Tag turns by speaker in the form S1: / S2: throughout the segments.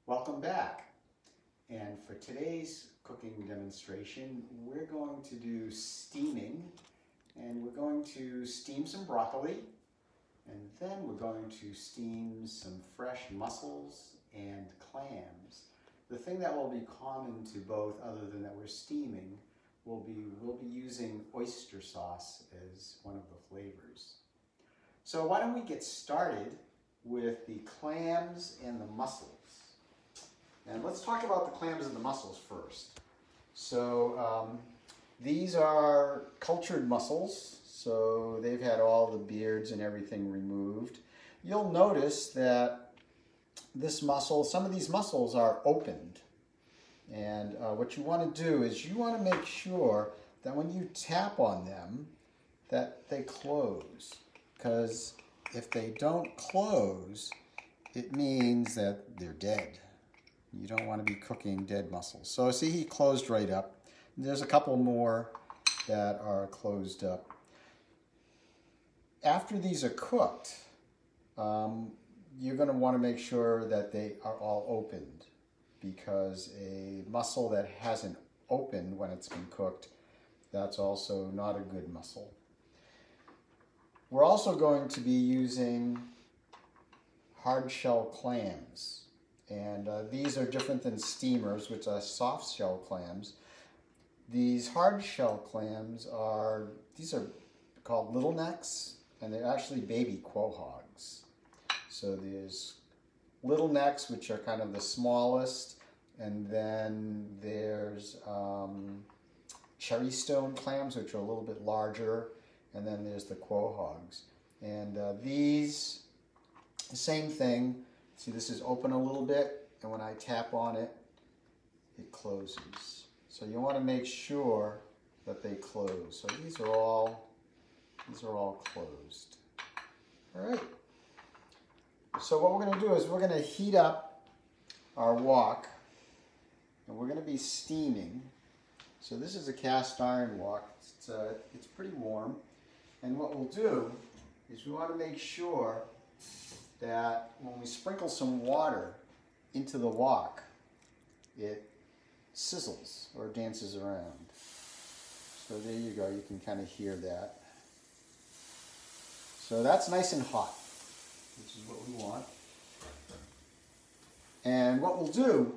S1: Welcome back. And for today's cooking demonstration, we're going to do steaming, and we're going to steam some broccoli, and then we're going to steam some fresh mussels and clams. The thing that will be common to both, other than that we're steaming, we'll be using oyster sauce as one of the flavors. So why don't we get started with the clams and the mussels. And let's talk about the clams and the mussels first. So these are cultured mussels, so they've had all the beards and everything removed. You'll notice that some of these mussels are opened. And what you want to do is you want to make sure that when you tap on them, that they close. Because if they don't close, it means that they're dead. You don't want to be cooking dead mussels. So see, he closed right up. There's a couple more that are closed up. After these are cooked, you're going to want to make sure that they are all opened, because a mussel that hasn't opened when it's been cooked, that's also not a good mussel. We're also going to be using hard shell clams. And these are different than steamers, which are soft shell clams. These hard shell clams are called little necks, and they're actually baby quahogs. So there's little necks, which are kind of the smallest, and then there's cherry stone clams, which are a little bit larger, and then there's the quahogs. And these, the same thing. See, this is open a little bit, and when I tap on it, it closes. So you want to make sure that they close. So these are all closed. All right. So what we're going to do is we're going to heat up our wok, and we're going to be steaming. So this is a cast iron wok. It's pretty warm. And what we'll do is we want to make sure that when we sprinkle some water into the wok, it sizzles or dances around. So there you go, you can kind of hear that. So that's nice and hot, which is what we want. And what we'll do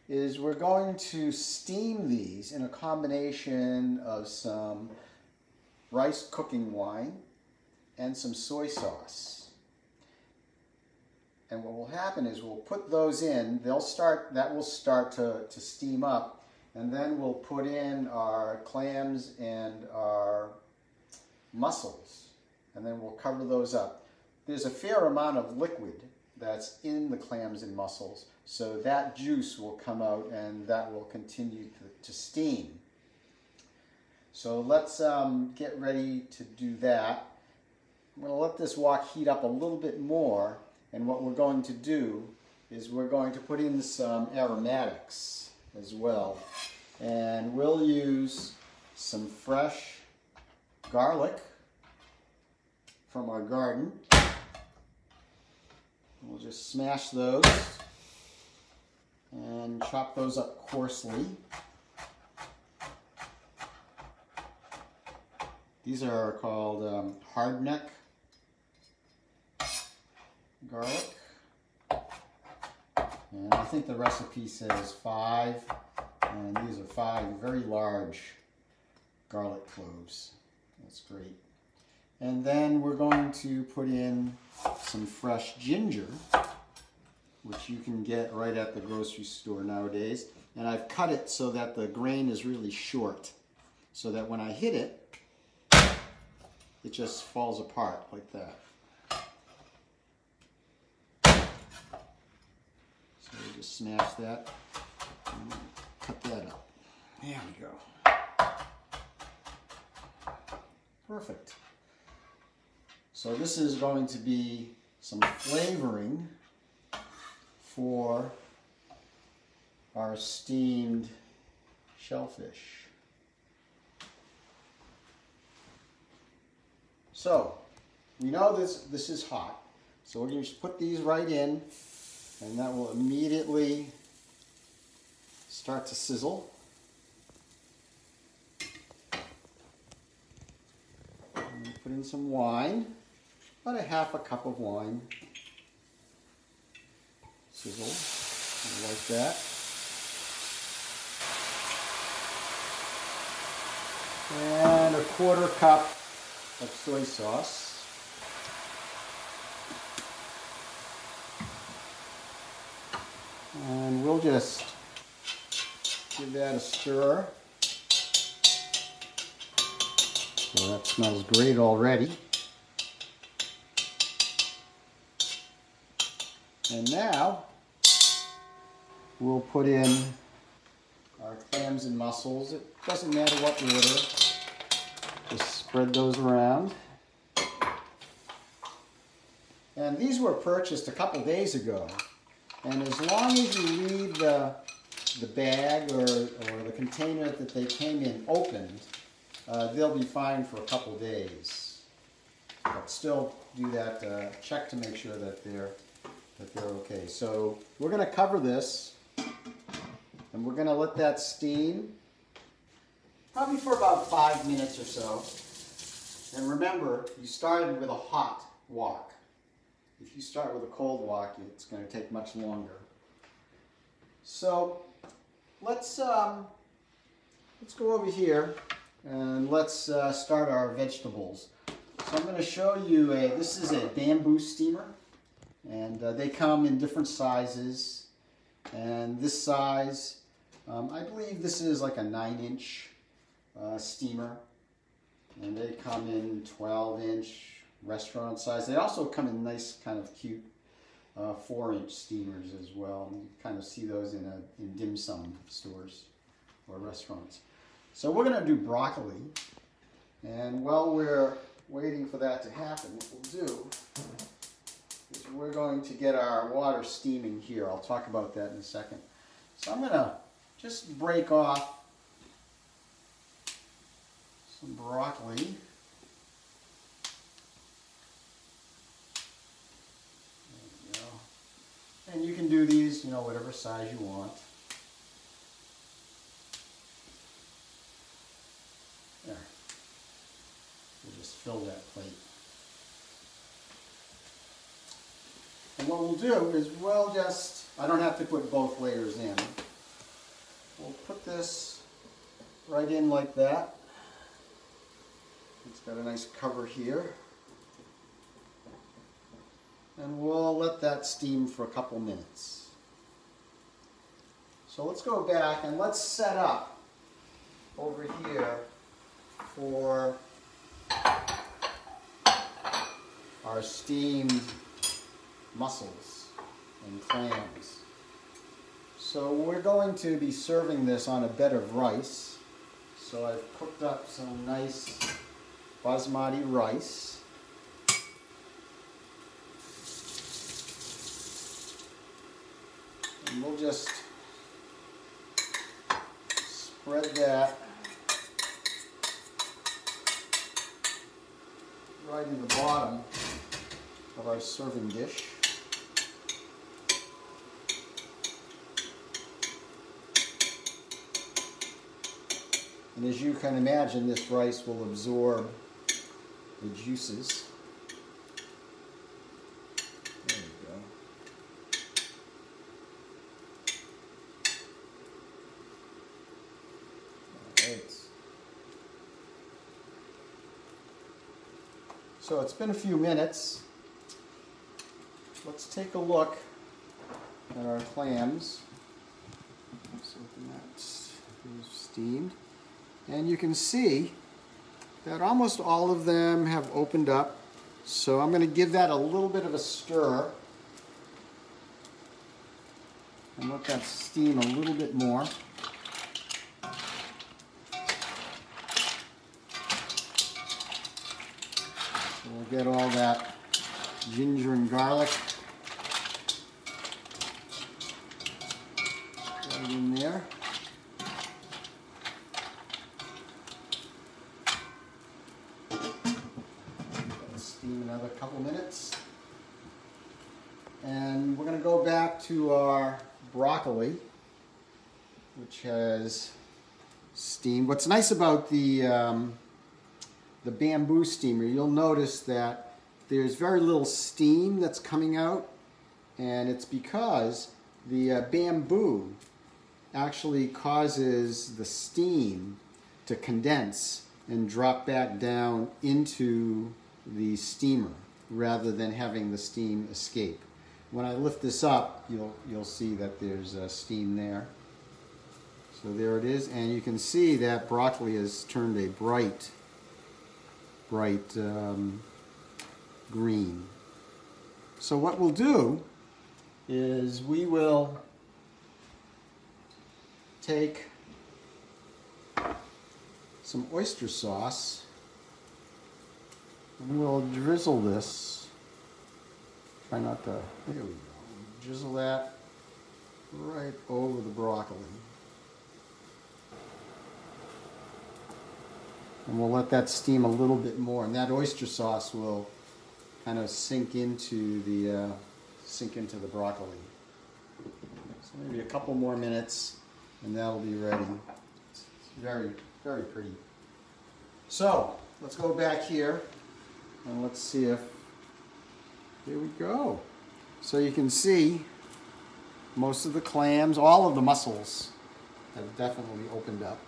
S1: is we're going to steam these in a combination of some rice cooking wine and some soy sauce. And what will happen is we'll put those in, that will start to steam up, and then we'll put in our clams and our mussels, and then we'll cover those up. There's a fair amount of liquid that's in the clams and mussels, so that juice will come out and that will continue to steam. So let's get ready to do that. I'm going to let this wok heat up a little bit more. And what we're going to do is we're going to put in some aromatics as well. And we'll use some fresh garlic from our garden. We'll just smash those and chop those up coarsely. These are called hardneck garlic, and I think the recipe says 5, and these are 5 very large garlic cloves. That's great. And then we're going to put in some fresh ginger, which you can get right at the grocery store nowadays, and I've cut it so that the grain is really short, so that when I hit it, it just falls apart like that. So we'll just smash that and cut that up. There we go. Perfect. So this is going to be some flavoring for our steamed shellfish. So we know this is hot, so we're going to just put these right in, And that will immediately start to sizzle. And put in some wine, about a half a cup of wine. Sizzle, like that. And a quarter cup of soy sauce. And we'll just give that a stir. So that smells great already. And now we'll put in our clams and mussels. It doesn't matter what order. Just spread those around. And these were purchased a couple days ago. And as long as you leave the bag or the container that they came in opened, they'll be fine for a couple days. But still do that, check to make sure that they're okay. So we're going to cover this, and we're going to let that steam probably for about 5 minutes or so. And remember, you started with a hot wok. If you start with a cold wok, it's going to take much longer. So let's go over here and let's start our vegetables. So I'm going to show you this is a bamboo steamer, and they come in different sizes. And this size, I believe this is like a 9-inch steamer, and they come in 12-inch restaurant size. They also come in nice kind of cute 4-inch steamers as well. You kind of see those in dim sum stores or restaurants. So we're going to do broccoli, and while we're waiting for that to happen, what we'll do is we're going to get our water steaming here. I'll talk about that in a second. So I'm going to just break off some broccoli. There we go. And you can do these, whatever size you want. There. We'll just fill that plate. And what we'll do is I don't have to put both layers in. We'll put this right in like that. It's got a nice cover here. And we'll let that steam for a couple minutes. So let's go back and let's set up over here for our steamed mussels and clams. So we're going to be serving this on a bed of rice. So I've cooked up some nice basmati rice. And we'll just spread that right in the bottom of our serving dish. And as you can imagine, this rice will absorb the juices. There we go. All right. So it's been a few minutes. Let's take a look at our clams. So that's steamed. And you can see that almost all of them have opened up. So I'm going to give that a little bit of a stir and let that steam a little bit more. So we'll get all that ginger and garlic right in there. Steam another couple minutes, and we're going to to go back to our broccoli, which has steam. What's nice about the bamboo steamer, you'll notice that there's very little steam that's coming out, and it's because the bamboo actually causes the steam to condense and drop back down into the steamer rather than having the steam escape. When I lift this up, you'll see that there's steam there. So there it is, and you can see that broccoli has turned a bright green. So what we'll do is we will take some oyster sauce and we'll drizzle this. Try not to, here we go. Drizzle that right over the broccoli. And we'll let that steam a little bit more, and that oyster sauce will kind of sink into the broccoli. So maybe a couple more minutes, and that'll be ready. It's very, very pretty. So let's go back here, and let's see if. Here we go. So you can see most of the clams, all of the mussels, have definitely opened up.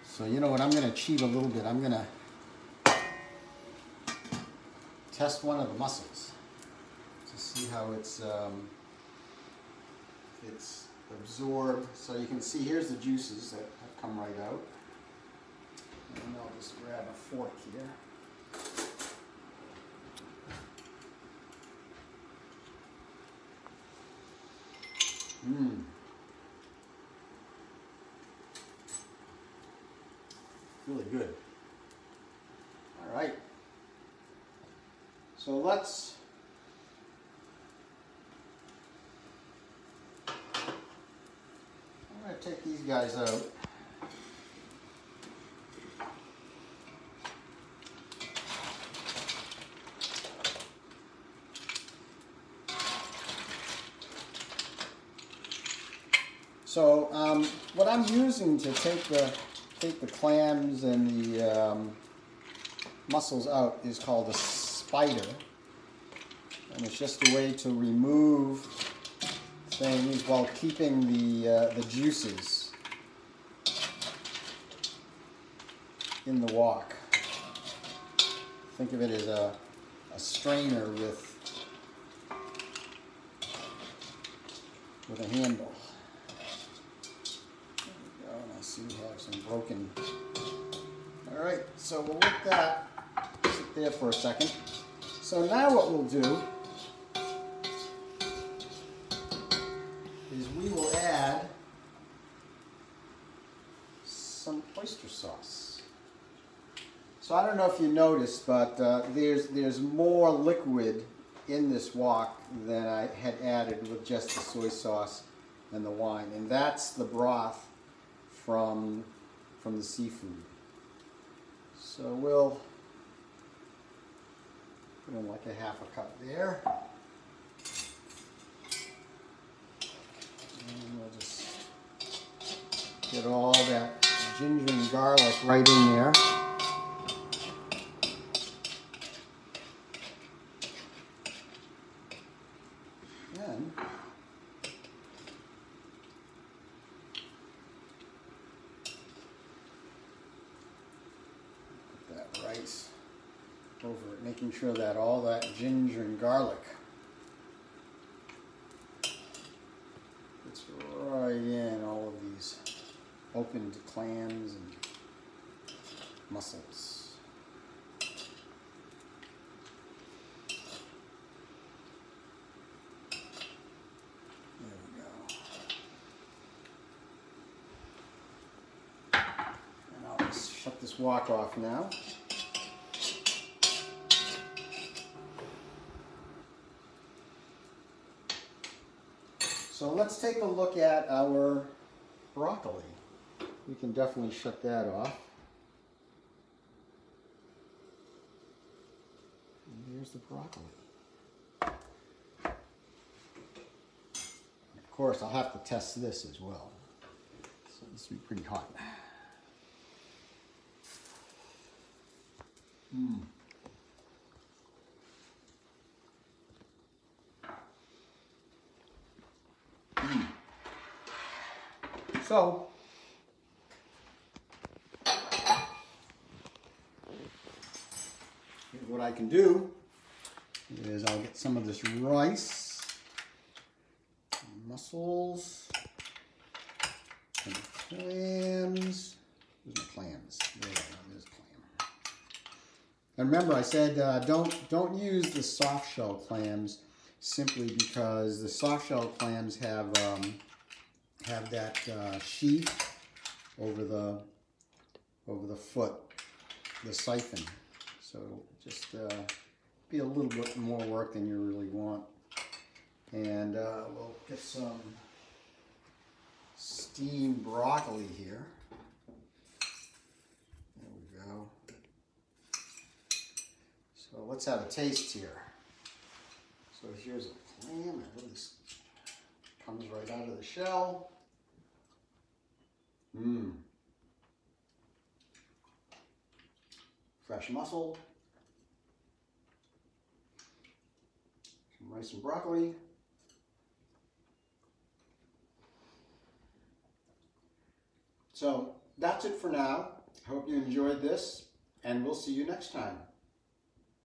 S1: So you know what, I'm going to cheat a little bit. I'm going to test one of the mussels to see how it's absorbed. So you can see here's the juices that have come right out. And I'll just grab a fork here. Really good. All right. So I'm going to take these guys out. So what I'm using to take the clams and the mussels out is called a spider, and it's just a way to remove things while keeping the juices in the wok. Think of it as a strainer with a handle. We have some broken. All right, so we'll let that sit there for a second. So now what we'll do is we will add some oyster sauce. So I don't know if you noticed, but there's more liquid in this wok than I had added with just the soy sauce and the wine, and that's the broth from the seafood. So we'll put in like a half a cup there. And we'll just get all that ginger and garlic right in there. Then over it, making sure that all that ginger and garlic gets right in all of these opened clams and mussels. There we go. And I'll just shut this wok off now. So So let's take a look at our broccoli. We can definitely shut that off. And here's the broccoli. Of course, I'll have to test this as well. So this will be pretty hot. So, here's what I can do is I'll get some of this rice, mussels, and clams. Where's my clams? There, there's a clam. And remember, I said don't use the soft shell clams simply because the soft shell clams have that sheath over the foot, the siphon. So just be a little bit more work than you really want. And we'll get some steamed broccoli here. There we go. So let's have a taste here. So here's a clam. This comes right out of the shell. Fresh mussel. Some rice and broccoli. So that's it for now. I hope you enjoyed this, and we'll see you next time.